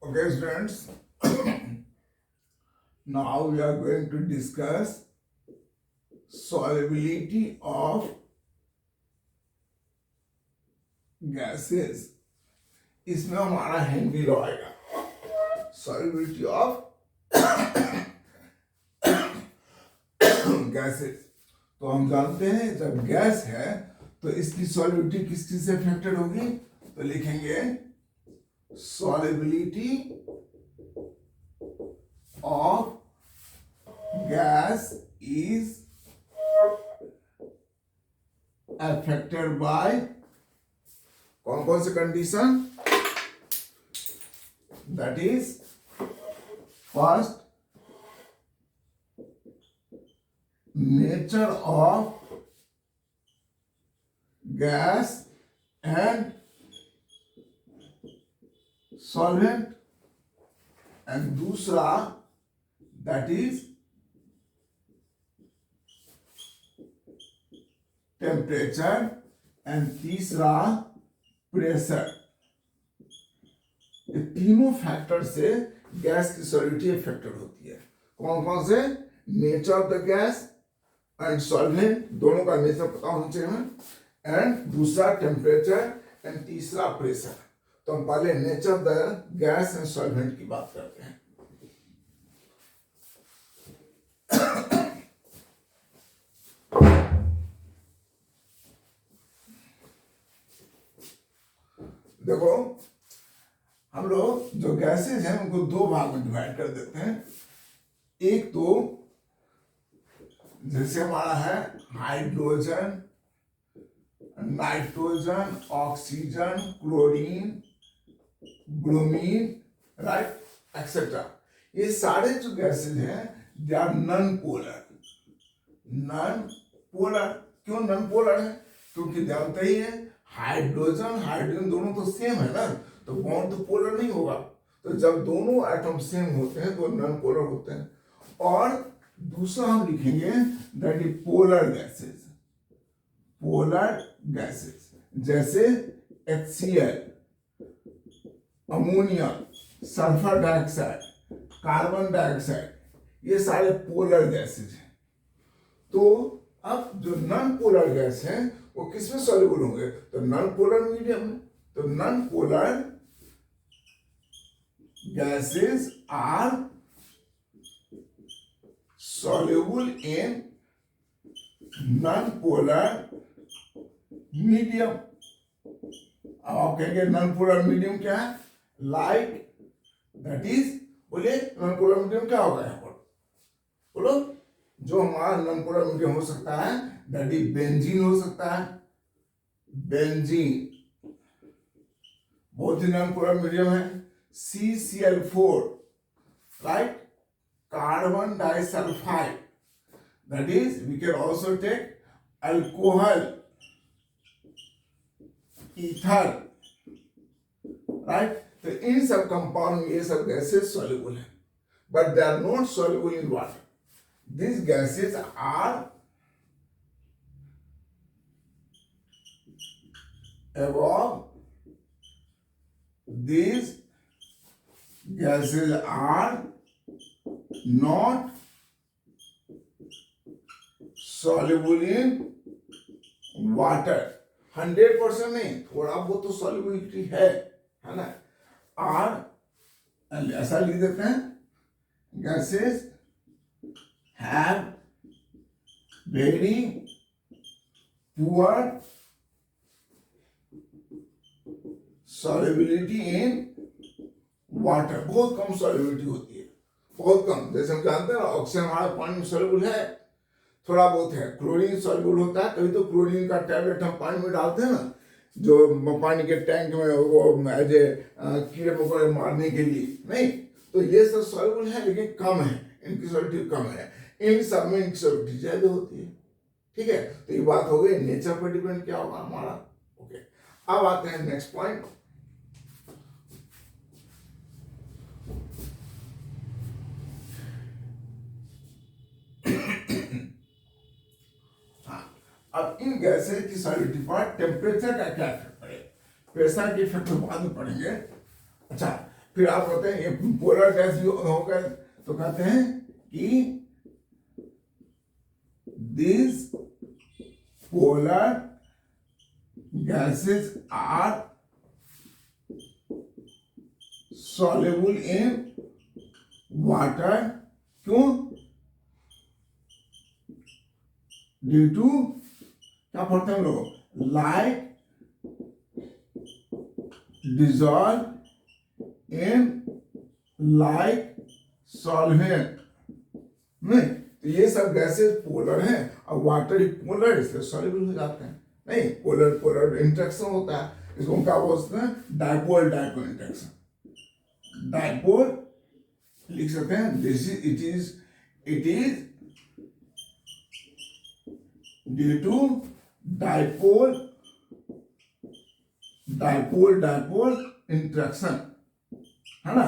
Okay, students. Now we are going to discuss solubility of gases. इसमें हमारा Henry law आएगा solubility of gases. तो हम जानते हैं जब गैस है तो इसकी सॉल्युबिलिटी किस चीज से अफेक्टेड होगी, तो लिखेंगे solubility of gas is affected by कौन कौन से condition, that is first nature of gas and solvent and दूसरा दैट इज टेम्परेचर एंड तीसरा प्रेशर. ये तीनों फैक्टर से गैस की सॉल्युबिलिटी अफेक्टेड होती है. कौन कौन से, nature of the gas and solvent, दोनों का नेचर पता होना चाहिए हमें, एंड दूसरा टेम्परेचर एंड तीसरा प्रेशर. तो हम पहले nature of the gas and solvent की बात करते हैं. देखो, हम लोग जो गैसेज हैं उनको दो भाग में डिवाइड कर देते हैं. एक तो जैसे हमारा है hydrogen, nitrogen, oxygen, chlorine, bromine, right, etcetera. ये सारे जो गैसेज हैं they are non polar. Non polar क्यों नॉन पोलर है? क्योंकि जानते ही है हाइड्रोजन हाइड्रोजन दोनों तो सेम है ना, तो बॉन्ड तो पोलर नहीं होगा. तो जब दोनों एटम सेम होते हैं तो नॉन पोलर होते हैं. और दूसरा हम लिखेंगे that is polar gases. Polar gases जैसे HCl, ammonia, sulphur dioxide, carbon dioxide, ये सारे पोलर गैसेज हैं. तो अब जो नॉन पोलर गैस है वो किसमें सॉल्युबल होंगे, तो नॉन पोलर मीडियम में. तो non polar gases are soluble in non-polar medium. अब आप कहेंगे नॉन पोलर मीडियम क्या है, लाइक दैट इज, बोलिए नॉन पोलर मीडियम क्या होगा यहाँ पर, बोलो. जो हमारा नॉन पोलर मीडियम हो सकता है दैट इज बेंजीन हो सकता है. बेंजीन बहुत ही नॉन पोलर मीडियम है. CCl4, right, carbon disulfide, that is we can also take alcohol, ether, right. तो इन सब कंपाउंड में ये सब गैसेस सॉल्युबल है, but they are not soluble in water. These gases are above, these gases are not soluble in water. 100% नहीं, थोड़ा बहुत तो solubility है ना. और ऐसा लिख देते हैं, gases have very poor solubility in water. बहुत कम solubility होती है, बहुत कम. जैसे हम जानते हैं ना, ऑक्सीजन हमारा पानी में सॉल्युबल है, थोड़ा बहुत है. क्लोरीन सॉल्युबल होता है, कभी तो क्लोरीन का टैबलेट हम पानी में डालते हैं ना, जो पानी के टैंक में वो एज ए कीड़े मकोड़े मारने के लिए, नहीं. तो ये सब सॉल्युबल है लेकिन कम है, इनकी सॉल्युबिलिटी कम है. इन सब में इनकी सॉल्युबिलिटी ज्यादा होती है. ठीक है, तो ये बात हो गई नेचर पर डिपेंड क्या होगा हमारा. ओके, अब आते हैं नेक्स्ट पॉइंट. अब इन गैसेज की सॉल्युबिलिटी पर टेम्परेचर का क्या इफेक्ट पड़ेगा, प्रेशर के इफेक्ट बाद में पड़ेंगे. अच्छा, फिर आप कहते हैं ये पोलर गैस भी होगा, तो कहते हैं कि these polar gases are soluble in water. क्यों? ड्यू टू क्या पढ़ते हैं हम लोग, like dissolve in like solvent. नहीं, तो ये सब गैसेस पोलर हैं और वाटर ही पोलर, इसलिए सॉल्युबल हो जाते हैं। नहीं, पोलर पोलर इंटरेक्शन होता है, इसको क्या बोलते हैं, डाइपोल डाइपोल इंटरेक्शन। डाइपोल लिख सकते हैं, this is it is due to dipole dipole dipole interaction, है ना,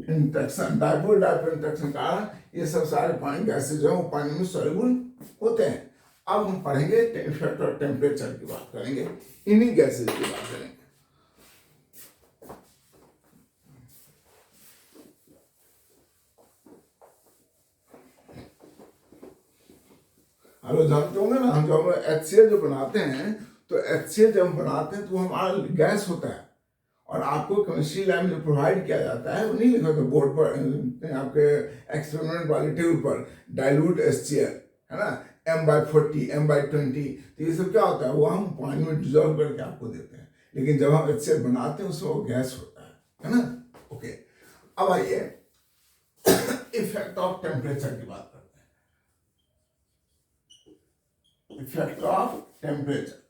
इंटरेक्शन, डाइपोल डाइपोल इंटरेक्शन का ये सब सारे पानी गैसेज जो है वो पानी में सॉल्युबल होते हैं। अब हम पढ़ेंगे इफेक्ट और टेम्परेचर की बात करेंगे, इन्हीं गैसेज की बात करेंगे। हेलो, जानते होंगे ना, हम जब HCl जो बनाते हैं, तो HCl जब हम बनाते हैं तो हमारा गैस होता है, और आपको केमिस्ट्री लैब में प्रोवाइड किया जाता है, वो नहीं लिखा था बोर्ड पर आपके एक्सपेरिमेंट वाले टेबल पर, डाइल्यूट HCl, है ना, M/40 M/20, तो ये सब क्या होता है, वो हम पानी में डिजोल्व करके आपको देते हैं। लेकिन जब हम HCl बनाते हैं उसमें वो गैस होता है ना। ओके, अब आइए इफेक्ट ऑफ टेम्परेचर की बात करते हैं। इफेक्ट ऑफ टेम्परेचर,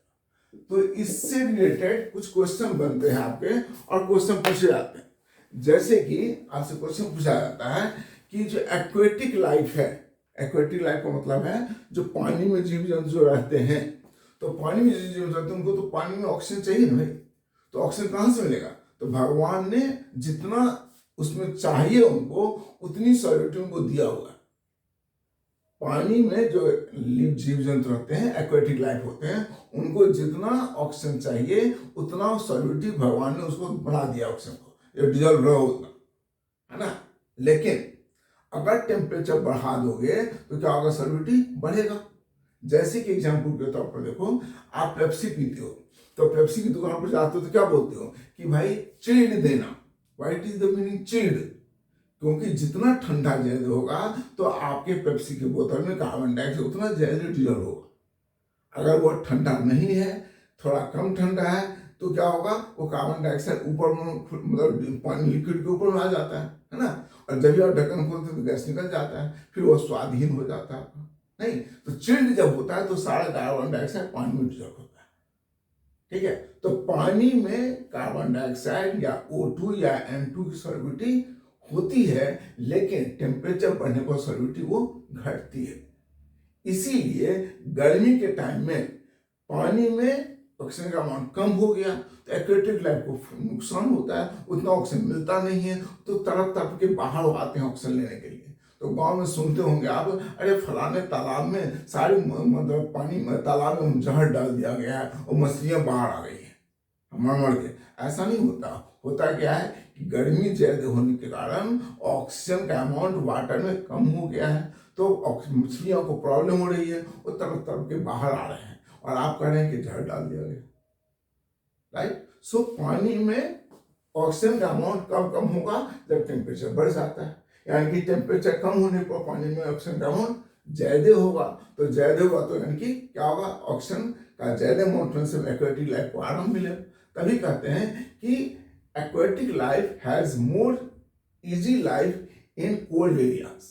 तो इससे रिलेटेड कुछ क्वेश्चन बनते हैं आपके, और क्वेश्चन पूछे जाते हैं। जैसे कि आपसे क्वेश्चन पूछा जाता है कि जो एक्वेटिक लाइफ है, एक्वेटिक लाइफ का मतलब है जो पानी में जीव जंतु जो रहते हैं, तो पानी में जीव जंतु रहते हैं उनको तो पानी में ऑक्सीजन चाहिए ना भाई, तो ऑक्सीजन कहाँ से मिलेगा, तो भगवान ने जितना उसमें चाहिए उनको उतनी सॉलिडिटी उनको दिया हुआ है। पानी में जो जीव जंतु रहते हैं, एक्वेटिक लाइफ होते हैं, उनको जितना ऑक्सीजन चाहिए उतना सॉलिडिटी भगवान ने उसको बना दिया, ऑक्सीजन को, ये डिजॉल्व रहा उतना, है ना। लेकिन अगर टेम्परेचर बढ़ा दोगे तो क्या होगा, सॉलिडिटी बढ़ेगा। जैसे कि एग्जाम्पल के तौर पर देखो, आप पेप्सी पीते हो, तो पेप्सी की दुकान पर जाते हो तो क्या बोलते हो कि भाई चिल्ड देना। What is the meaning chilled? क्योंकि जितना ठंडा जैसे होगा तो आपके पेप्सी की बोतल में कार्बन डाइऑक्साइड उतना जैसे डिजॉल्व होगा। अगर वो ठंडा नहीं है, थोड़ा कम ठंडा है, तो क्या होगा, वो कार्बन डाइऑक्साइड ऊपर मतलब पानी लिक्विड के ऊपर में आ जाता है ना, और जब आप ढक्कन खोलते तो गैस निकल जाता है, फिर वो स्वादहीन हो जाता है। नहीं, तो चिल्ड जब होता है तो सारा कार्बन डाइऑक्साइड पानी में डिजॉल्व होता है। ठीक है, तो पानी में कार्बन डाइऑक्साइड या O2 या N2 की सॉल्युबिलिटी होती है, लेकिन टेम्परेचर बढ़ने पर सॉल्युबिलिटी वो घटती है। इसीलिए गर्मी के टाइम में पानी में ऑक्सीजन का अमाउंट कम हो गया तो एक्वेटिक लाइफ को नुकसान होता है, उतना ऑक्सीजन मिलता नहीं है, तो तरफ तरफ के बाहर आते हैं ऑक्सीजन लेने के लिए। तो गांव में सुनते होंगे आप, अरे फलाने तालाब में सारी मतलब पानी तालाब में जहर डाल दिया गया है और मछलियां बाहर आ गई हैं मर के। ऐसा नहीं होता। होता क्या है कि गर्मी ज्यादा होने के कारण ऑक्सीजन का अमाउंट वाटर में कम हो गया है, तो मछलियों को प्रॉब्लम हो रही है, वो तरफ तरफ के बाहर आ रहे हैं, और आप कह रहे हैं कि जहर डाल दिया गया। राइट, सो पानी में ऑक्सीजन का अमाउंट कब कम होगा, जब टेम्परेचर बढ़ जाता है, यानी कि टेम्परेचर कम होने पर पानी में ऑक्सीजन का अमाउंट ज्यादा होगा, तो ज्यादा होगा तो यानी कि क्या होगा, ऑक्सीजन का ज्यादा अमाउंट में से एक्वेटिक लाइफ को आराम मिलेगा। तभी कहते हैं कि aquatic life has more easy life in cold areas,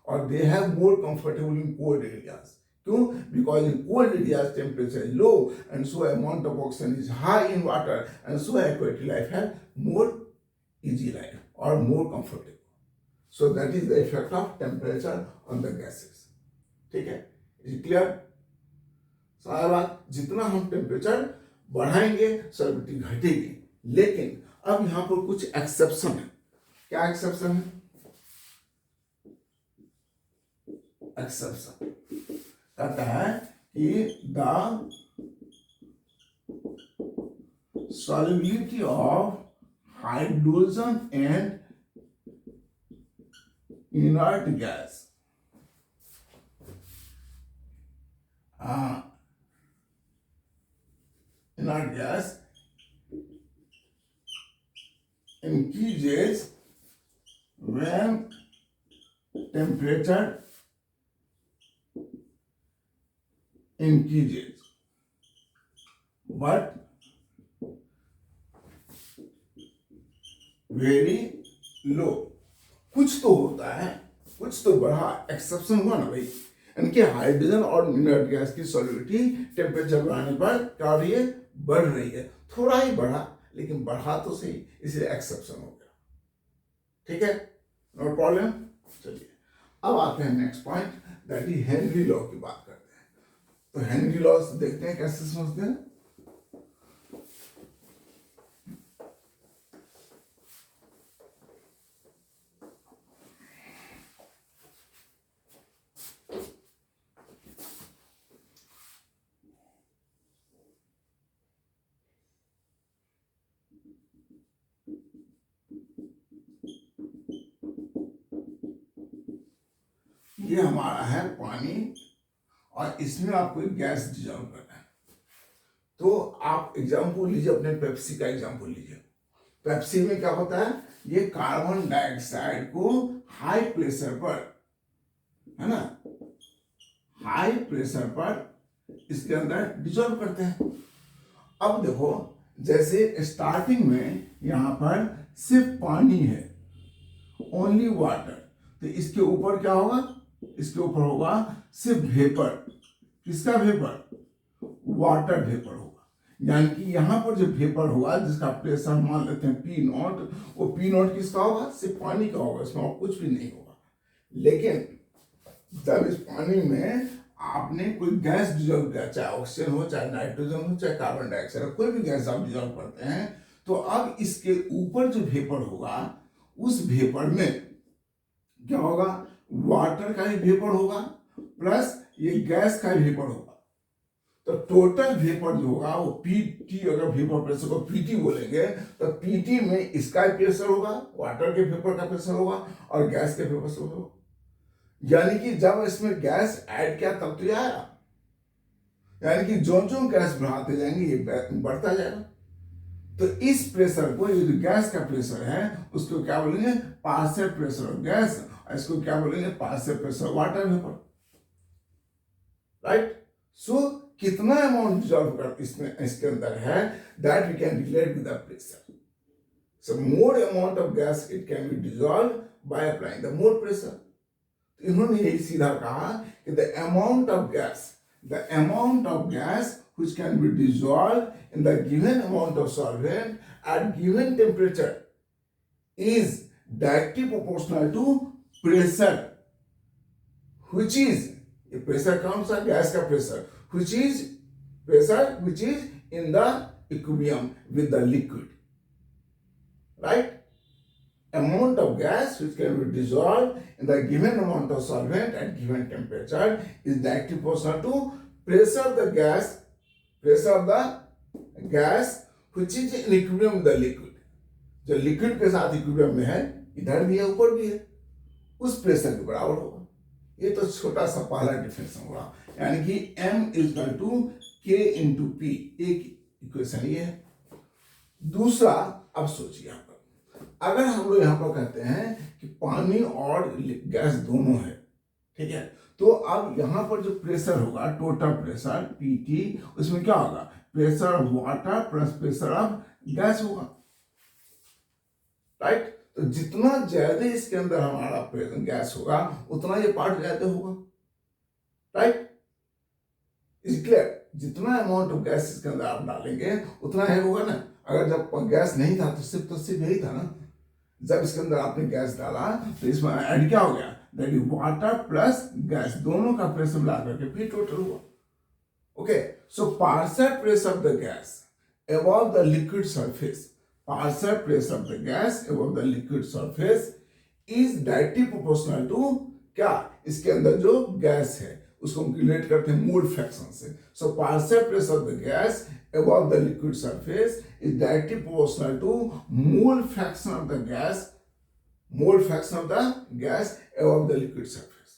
और they have more comfortable in cold areas. क्यों? Because in cold areas temperature is low and so amount of oxygen is high in water, and so aquatic life have more easy life or more comfortable. So that is the effect of temperature on the gases. ठीक है, is it clear? सारा बात, जितना हम temperature बढ़ाएंगे solubility घटेगी। लेकिन अब यहां पर कुछ एक्सेप्शन है। क्या एक्सेप्शन है? एक्सेप्शन कहता है कि the solubility of hydrogen and inert gas. Inert gas increases when temperature increases, but very low. कुछ तो होता है, कुछ तो बढ़ा, एक्सेप्शन हुआ ना भाई। इनके हाइड्रोजन और इनर्ट गैस की सॉल्युबिलिटी टेम्परेचर बढ़ाने पर क्या हो रही है, बढ़ रही है। थोड़ा ही बढ़ा, लेकिन बढ़ा तो सही, इसलिए एक्सेप्शन हो गया। ठीक है, नो प्रॉब्लम। चलिए अब आते हैं next point, that is Henry law की बात करते हैं। तो हेनरी लॉ देखते हैं कैसे समझते हैं। ये हमारा है पानी और इसमें आपको एक गैस डिजॉल्व करना है। तो आप एग्जाम्पल लीजिए, अपने पेप्सी का एग्जाम्पल लीजिए। पेप्सी में क्या होता है, ये कार्बन डाइऑक्साइड को हाई प्रेशर पर, है ना, हाई प्रेशर पर इसके अंदर डिजॉल्व करते हैं। अब देखो, जैसे स्टार्टिंग में यहां पर सिर्फ पानी है, ओनली वाटर, तो इसके ऊपर क्या होगा, इसके ऊपर होगा सिर्फ वेपर। किसका वेपर, वाटर वेपर होगा। यानी कि यहां पर जो वेपर होगा जिसका प्रेशर मान लेते हैं पी नॉट, वो पी नॉट किसका होगा, सिर्फ पानी का होगा, इसमें और कुछ भी नहीं होगा। लेकिन जब इस पानी में आपने कोई गैस डिजॉल्व किया, चाहे ऑक्सीजन हो, चाहे नाइट्रोजन हो, चाहे कार्बन डाइऑक्साइड, कोई भी गैस आप डिजॉल्व करते हैं, तो अब इसके ऊपर जो वेपर होगा, उस वेपर में क्या होगा, वाटर का ही वेपर होगा प्लस ये गैस का ही वेपर होगा। तो टोटल वेपर जो होगा वो पीटी, अगर वेपर प्रेशर को पीटी बोलेंगे, तो पीटी में इसका ही प्रेशर होगा, वाटर के वेपर का प्रेशर होगा और गैस के वेपर से होगा। यानी कि जब इसमें गैस ऐड किया तब तो आया, यानी कि जो जो गैस बढ़ाते जाएंगे ये बढ़ता जाएगा। तो इस प्रेशर को, ये जो गैस का प्रेशर है उसको क्या बोलेंगे, पार्शियल प्रेशर ऑफ गैस, इसको क्या बोलेंगे, partial pressure water vapour. Right. So कितना अमाउंट डिजॉल्व कर इसमें इसके अंदर है, that we can relate with the pressure. So more amount of gas it can be dissolve by applying the more pressure. इन्होंने यही सीधा कहा कि the amount of gas which can be dissolved in the given amount of solvent at given temperature is directly proportional to pressure, which is pressure comes from gas का pressure, which is pressure which is in the equilibrium with the liquid. Right? Amount of gas which can be dissolved in the given amount of solvent at given temperature is directly proportional to pressure of the gas which is in equilibrium with the liquid. जो liquid के साथ equilibrium में है, इधर भी है ऊपर भी है, उस प्रेशर के बराबर होगा। ये तो छोटा सा पहला डिफरेंस होगा, यानी कि m equal to k into P, एक इक्वेशन ये है। दूसरा, अब सोचिए यहाँ पर, अगर हम लोग यहाँ पर कहते हैं कि पानी और गैस दोनों है, ठीक है, तो अब यहां पर जो प्रेशर होगा, टोटल प्रेशर पीटी, उसमें क्या होगा, pressure of water plus pressure of gas होगा। राइट। तो जितना ज्यादा इसके अंदर हमारा गैस होगा उतना ये पार्ट ज्यादा होगा। Right, is clear. जितना अमाउंट ऑफ गैस इसके अंदर आप डालेंगे उतना है होगा ना। अगर जब गैस नहीं था तो सिर्फ यही था ना। जब इसके अंदर आपने गैस डाला तो इसमें ऐड क्या हो गया, that is water plus gas, दोनों का प्रेशर मिला करके पी टोटल हुआ। Okay, so partial pressure of the gas above the liquid surface, partial pressure of the gas above the liquid surface is directly proportional to क्या, इसके अंदर जो gas है उसको हम कैलकुलेट करते हैं मोल फ्रैक्शन से। So partial pressure of the gas above the liquid surface is directly proportional to mole fraction of the gas above the liquid surface।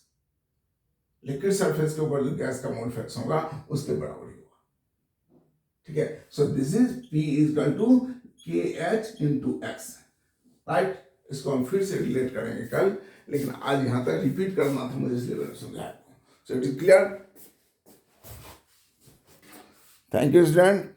Liquid surface के ऊपर जो गैस का मोल फ्रैक्शन होगा उसके बराबर ही होगा, ठीक है। So this is P is equal to KH into X, right. इसको हम फिर से रिलेट करेंगे कल, लेकिन आज यहां तक रिपीट करना था मुझे, इसलिए मैंने समझाया। So it is clear. Thank you student.